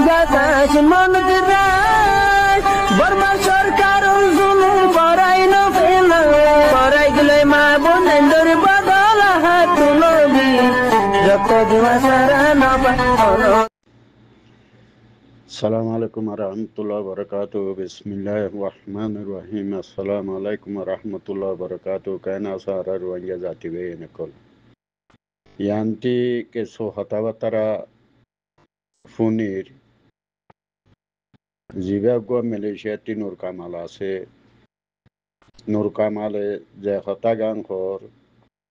বাতাস মনত রায় বর্মা সরকার জুলুম করাই না ফেলা করাই গেলে মা বোনেদের বদল হাত তুলবি যত জুয়া সারা না পালো। আসসালামু আলাইকুম রহমতুল্লাহ বরকাত বিসমিল্লাহির রহমানির রহিম আসসালামু আলাইকুম রহমতুল্লাহ বরকাত কায়না সারা রোহিঙ্গা জাতি বে নকল ইয়ান্তি কে সো হতাবাতারা ফুনির জিবাগো মালয়েশিয়াতি নূর কামাল আছে নূর কামালে যে হতাগান খর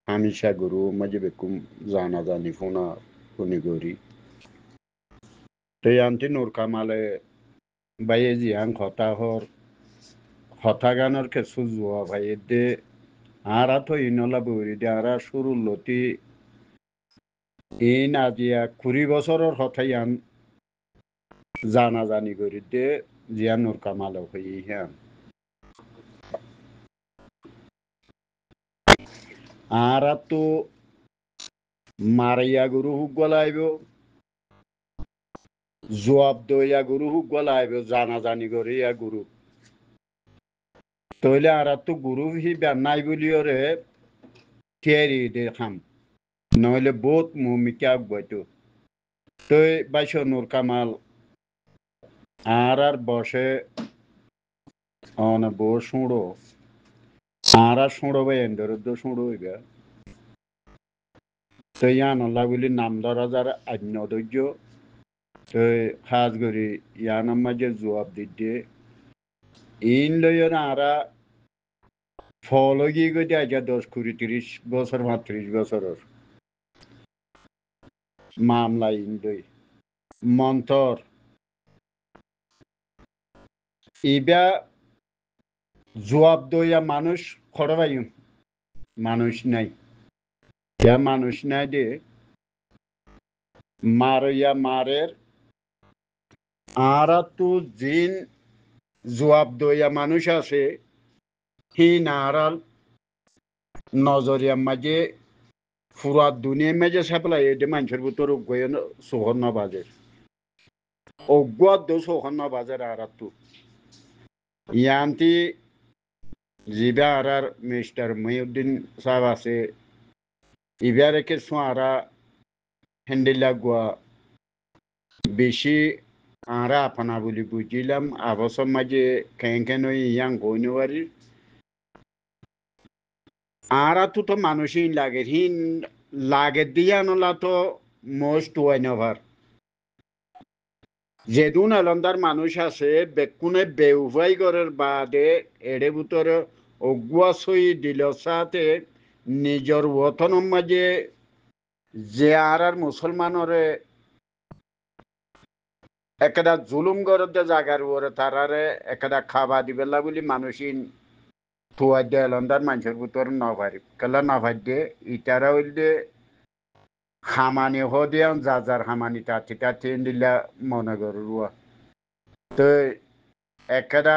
হামিশা গুরু মজিবেকুম জানা জানি ফুনা ফুনি গরি তো ইয়ান্তি নূর কামালে বাইয়ে জিয়ান হতা হর হতাগানের কিছু জোয়া ভাই দে আরা তো ইনলা বউরি দে আরা শুরু লতি ইন আজিয়া 20 বছরের হতাই আন জানা জানি করি দে জিয়ান নূর কামাল হই হ্যাঁ আরা তো মারিয়া গুরু হুক গলাইব জবাব দইয়া গুরু হুক গলাইব জানা জানি করি ইয়া গুরু তইলে আরা তো গুরু হি নাই বলিও রে থিয়ারি দে খাম নহলে বহুত মুমিকা বইতো তই বাইশ নূর কামাল আর বসে অন বো শুঁড়ো আর শুঁড়ো ভাই এন্ডর শুঁড়ো হইবা তো ইয়ান বলি নাম ধরা যার আজ্ঞ ধৈর্য তো খাস করি ইয়ান মাঝে জবাব দিতে ইন লইন আরা ফলগি গতি আজ 10-20-30 বছর 30 বছরের মামলা ইন দই মন্তর ইবা জবাব দইয়া মানুষ খড়বাই মানুষ নাই মানুষ নাই দে মারিয়া মারের আরা তো জিন জবাব দইয়া মানুষ আছে হি নারাল নজরিয়া মাঝে ফুরা দুনিয়া মাঝে সাপ্লাই এডে মানুষের ভিতর গয়ে সোহর না বাজে অজ্ঞাত সোহর না বাজার আরা তো ইয়ান্তি জিবা আরার মিস্টার মহিউদ্দিন সাহেব আছে ইবারে কে সোয়ারা হ্যান্ডেলা গুয়া বেশি আরা আপনা বলি বুঝিলাম আবসর মাঝে কেন কেন ইয়াং গইনবারি আরা তো মানুষই লাগে হিন লাগে দিয়া নলা তো মোস্ট ওয়াইনভার যেদুন এলন্দার মানুষ আছে বেকুনে বেউভাই করার বাদে এড়ে ভিতরে অগুয়া সই দিল সাথে নিজের ওতন মাঝে যে আর মুসলমানরে একটা জুলুম করতে জাগার ওরে তারারে একটা খাবা দিবেলা বলি মানুষই থুয়া দিয়ে এলন্দার মানুষের ভিতরে নভারি কেলা নভার দিয়ে ইটারা হইলে খামানি হদিয়ান যা যার খামানি তাতে তাতে দিলা মনে করুয়া তো একটা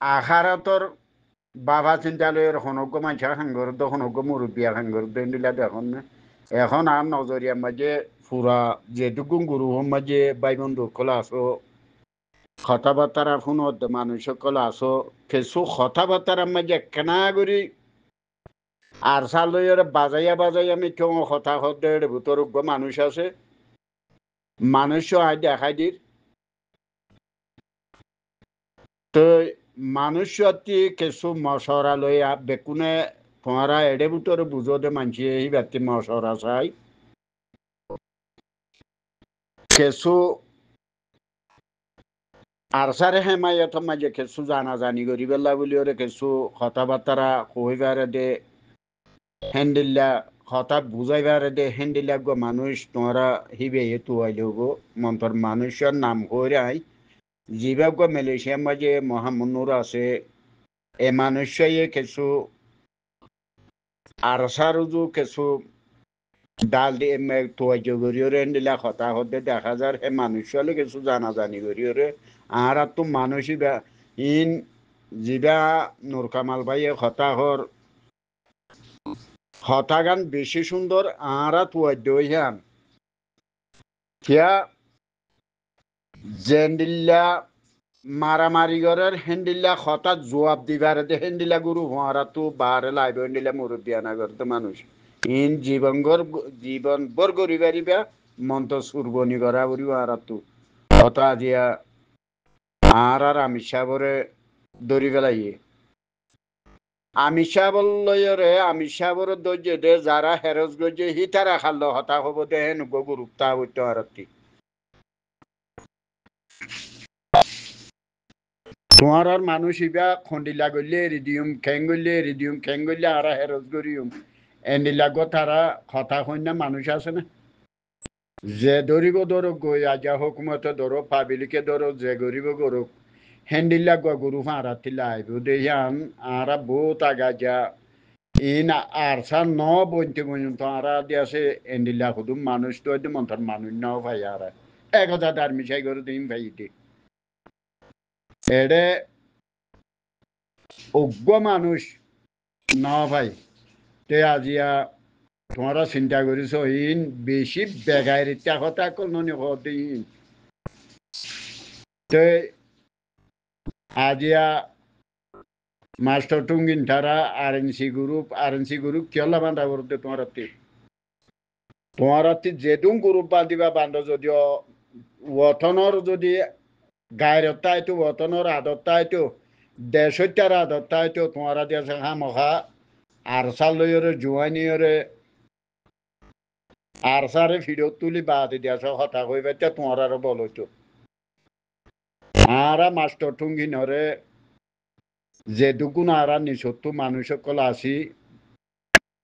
আহারাতর বাবা চিন্তালয়ের হনজ্ঞ মানুষের সাংগর হনজ্ঞ মুরব্বিয়া সাংগর দিলা দেখুন না এখন আর নজরিয়া মাঝে পুরা যেটুকু গুরু মাঝে বাইবন্ধু কলা আসো কথাবার্তারা শুনত মানুষ সকল আসো কিছু কথাবার্তার মাঝে কেনা করি আর সালয়রে বাজাইয়া বাজাই আমি কেউ কথা হদের ভিতর মানুষ আছে মানুষ আই দেখাই দির তো মানুষ কিছু মশরা লইয়া বেকুনে তোমারা এডে ভিতরে বুঝতে মানছি এই ব্যক্তি মশরা চাই কিছু আর সারে হেমায়ত মাঝে কিছু জানা জানি করি বেলা বলি ওরে কিছু কথাবার্তারা কইবারে দে হ্যান্ডেলিয়া হঠাৎ বুঝাইবারে দে হ্যান্ডেলিয়া গো মানুষ তোমরা হিবে হেতু আইলে গো মন্তর মানুষের নাম করে আই জিবা গো মালয়েশিয়ার মাঝে মহামনুর আছে এ মানুষে কিছু আর সারুজু কিছু ডাল দিয়ে তোয়াইজ করিওরে হ্যান্ডেলিয়া কথা হতে দেখা যার হে মানুষ হলে কিছু জানা জানি করিওরে আর তো মানুষই ইন জিবা নূর কামাল ভাইয়ে হতাহর হতাগান বেশি সুন্দর আরা তুয়ার দইহান জেন্ডিল্লা মারামারি করার হেন্ডিল্লা হঠাৎ জবাব দিবার দে হেন্ডিল্লা গুরু হওয়ারা তো বারে লাইব হেন্ডিল্লা মুরব্বিয়ানা করতে মানুষ ইন জীবন বর করি পারিবা মন্ত সুরবনি করা বলি হওয়ারা তো হতা আজিয়া আর আমি সাবরে দড়ি ফেলাইয়ে আমি সাবলয়রে আমি সাবর দর্জে দে যারা হেরস গজে হিতারা খাল্লো হতা হব দে হেন গুরুপ তা হইতে হারাতি তোমার আর মানুষ ইবা খন্ডিলা গলে রিডিউম খেং গলে আর হেরস গরিউম এন্ডিলা গো তারা কথা কন্যা মানুষ আছে না যে ধরিব ধরো গই আজা হুকুমত ধরো পাবিলিকে ধরো যে গরিব গরু হেন্ডিল্লা গরু ফাঁড়াতিলা আইব দেহান আরা বহুত আগা যা ইন আর সা ন বইতে পর্যন্ত আরা দিয়াছে এন্ডিল্লা হুদুম মানুষ তো মন্থর মানুষ নাও ভাই আর এক হাজার দার মিশাই করে দিন ভাই এডে অজ্ঞ মানুষ না ভাই তে আজিয়া তোমরা চিন্তা করিস ইন বেশি বেগাইর ইত্যা কথা কোনো হতেই তে আজিয়া মাস্টার টুঙ্গিন তারা আরএনসি গ্রুপ কেলা বান্ধা করতে তোমার যেদুম গ্রুপ বান্ধিবা বান্ধ যদিও ওতনের যদি গায়রতা আইতো ওতনের আদরতা আইতো দেশত্যার আদরতা আইতো তোমারা দিয়েছে হামখা আরসাল লইরে জুয়ানিয়রে আরসারে ফিরত তুলি বাদ দিয়েছে হতা কইবে তোমার আর বলতো আরা মাস্টার টুঙ্গিনরে যে দুগুণ আরা নিঃসত্তু মানুষ সকল আসি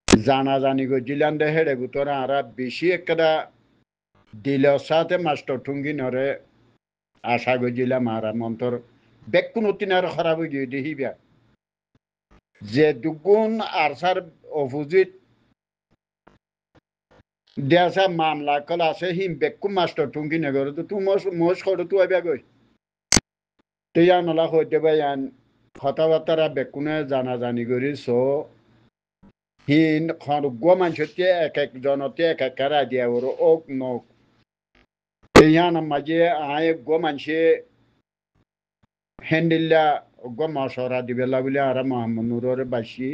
জানাজানি গজিলান দে হেড়ে গুতরে আরা বেশি একটা দিলের সাথে মাস্টার টুঙ্গিনরে আশা গজিলাম আরা মন্তর বেকুন অতিনার খারাপ হয়ে গিয়ে দেখিবা যে দুগুণ আরসার অপোজিট দেশা মামলা কল আছে হিম বেকুন মাস্টার টুঙ্গি নগর তো তুই মোস করো তুই আইবা গই তুই আনলা হইতে পাই আন কথাবার্তা বেকুনে জানাজানি করি সো হিন খরগ মানুষকে এক একজনতে এক এক রাজিয়া ওর ওক নক ইয়ান মাঝে আয় গো মানুষে হেন্ডিল্লা গো মশরা দিবেলা বলে আর মোহাম্মদ নুরের বাসি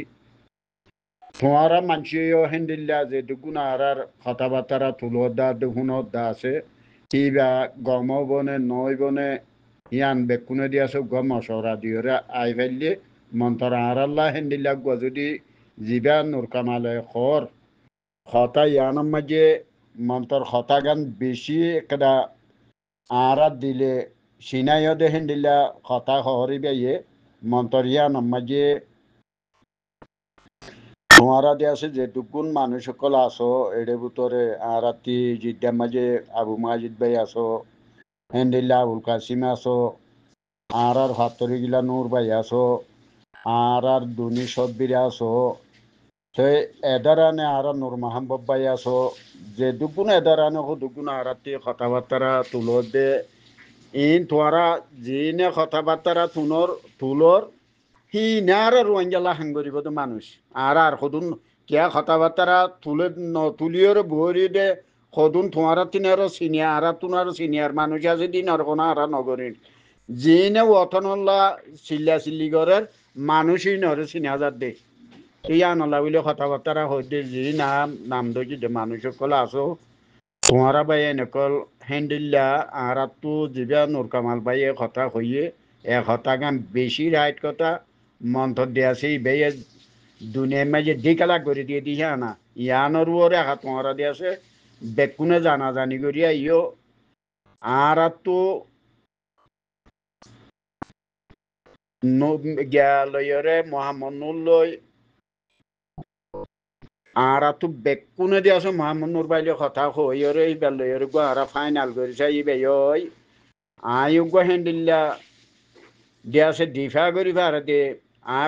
তোমারা মানুষেও হেন্ডিল্লা যে দুগুণ আর কথাবার্তা তুলো দা দুগুণ দা আছে কিবা গম বনে নই বনে ইয়ান বেকুনে দিয়াছে গো মশরা দিয়ে আই ফেললে মন্তর আর আল্লাহ হেন্ডিল্লা গো যদি জিবা নুর কামালে খর খতা ইয়ানোর মাঝে মন্তর খতা গান বেশি একটা আরা দিলে সিনাইও দেখেন দিলা খতা হরি বেয়ে মন্তর ইয়ানোর মাঝে তোমারা দিয়ে আছে যে দুগুণ মানুষ সকল আসো এডে ভিতরে আরাতি জিদ্দার মাঝে আবু মাজিদ ভাই আসো হেন্ডিল্লা আবুল কাসিম আসো আর হাতরি গিলা নূর ভাই আসো আর দুনি সব্বির আসো তো এদারানে আর নূর মাহমুদ ভাই আসো যে দুগুণ এদারানে দুগুণ আরাতি কথাবার্তা তুলো দে ইন তোরা যিনে কথাবার্তা তুলর হি নার রোয়াঞ্জালা হাঙ্গরিব তো মানুষ আর সদুন কিয়া কথাবার্তা তুলিয়র বহরি দে সদুন তোমারা তিনার সিনিয়র আর তুনার সিনিয়র মানুষ আছে দিন আর কোনো আর নগরীর যিনে অথনল্লা চিল্লি করার মানুষই নরে সিনিয়াজার দে এই আনলা বলে কথাবার্তা হইতে যি নাম ধরি মানুষ সকল আসো তোমারা ভাই এনেকল হেন্ডিল্লা আর তো যিবা নুর কামাল ভাই এ কথা হইয়ে এক হতা গান বেশি রাইট কথা মন্থর দিয়াছে বেয়ে দুনিয়ার মাঝে দিকালা করে দিয়ে দিছে আনা ইয়ানোর ওরে হাত তোমারা দিয়াছে বেকুনে জানি করিয়া ইও আর তো গিয়ালয়রে মোহাম্মদ নুর লই আর তো বেকুনে দিয়াছে মোহাম্মদ নুর বাইলে কথা হইরে এই বেলয়রে গো আর ফাইনাল করেছে এই বেয় আয়ু গো হেন্ডিল্লা দিয়াছে ডিফা করি ভার দে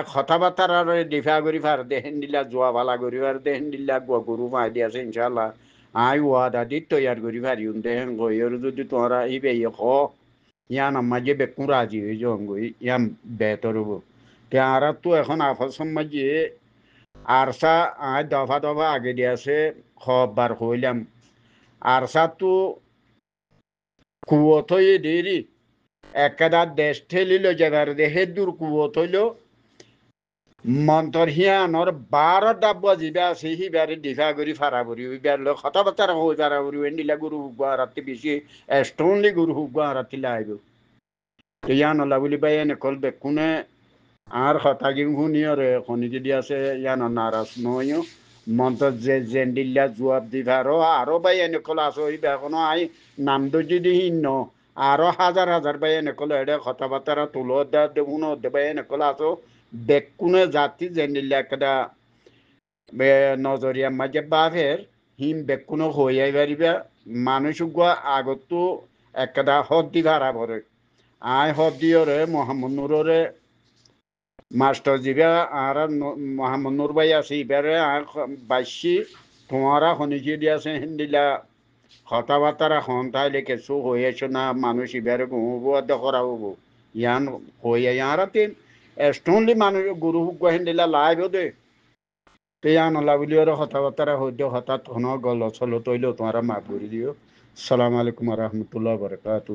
কথাবার্তার ডিফা করি ভার দে হেন্ডিল্লা জোয়া ভালা করি ভার দে হেন্ডিল্লা গরু মাই দিয়াছে ইনশাল্লাহ আই ওয়াদা দি তৈয়ার করি ভারি দে গইর যদি তোরা এই বেয়ে হ ইয়ান মাঝে বেকুন রাজি হয়ে যাও গই ইয়ান বেতর হবো তে আর তো এখন আফসম মাঝে আরসা দফা দফা আগে দিয়াছে খববার হইলাম আরসা তো কুয়ত হয়ে দেরি একেদা দেশ ঠেলিল যাবার দেহে দূর কুয়ত হইল মন্তর হিয়ানর 12 ডাব্বা জিবা আছে হিবারে দিঘা করি ফারাবরি ওইবার লোক কথা বার্তা হই ফারাবরি এন্ডিলা গুরু হুগা রাত্রি বেশি স্টোনলি গুরু হুগা রাত্রি লাইব ইয়ান ওলা বলি বাই এনে কল বেকুনে আর কথা কি শুনিয়রে খনি যদি আছে ইয়ান নারাজ নয় মন্তর যে জেন্ডিল্লা জবাব দিবার আরো বাই এনে কল আছে ওই বেকনো আই নাম তো যদি হিন্ন আরো হাজার হাজার বাই এনে কল এটা কথা বার্তা তুলো দা দেখুন বাই এনে কল আছো বেকুনে জাতি জেন্ডিল্লা একটা নজরিয়া মাঝে বাফের হিম বেকুনো হইয়াই পারিবা মানুষ আগতো একটা হদ্দি ভাড়া ভরে আয় হদ্দিওরে মোহাম্মদ নুররে মাস্টার জিবা আর মোহাম্মদ নুর ভাই আছে এবারে বাইশি তোমারা শুনিছি দিয়াছে হিন্দিলা কথাবার্তা সন্তাইলে কিছু হয়েছে না মানুষ এবারে ঘুমবো দেখরা হবো ইয়ান হইয়া ইয়ারা তিন এস্টনলি মানুষ গুরু হিন্দিলা লাইভ দে তেয়া নলা বুলি আৰু কথাবাৰ্তা সদ্য হঠাৎ হন গল চলো তৈলো তোমাৰা মাফ কৰে দিও সালাম আলাইকুম ৰহমতুল্লাহ বৰকাতু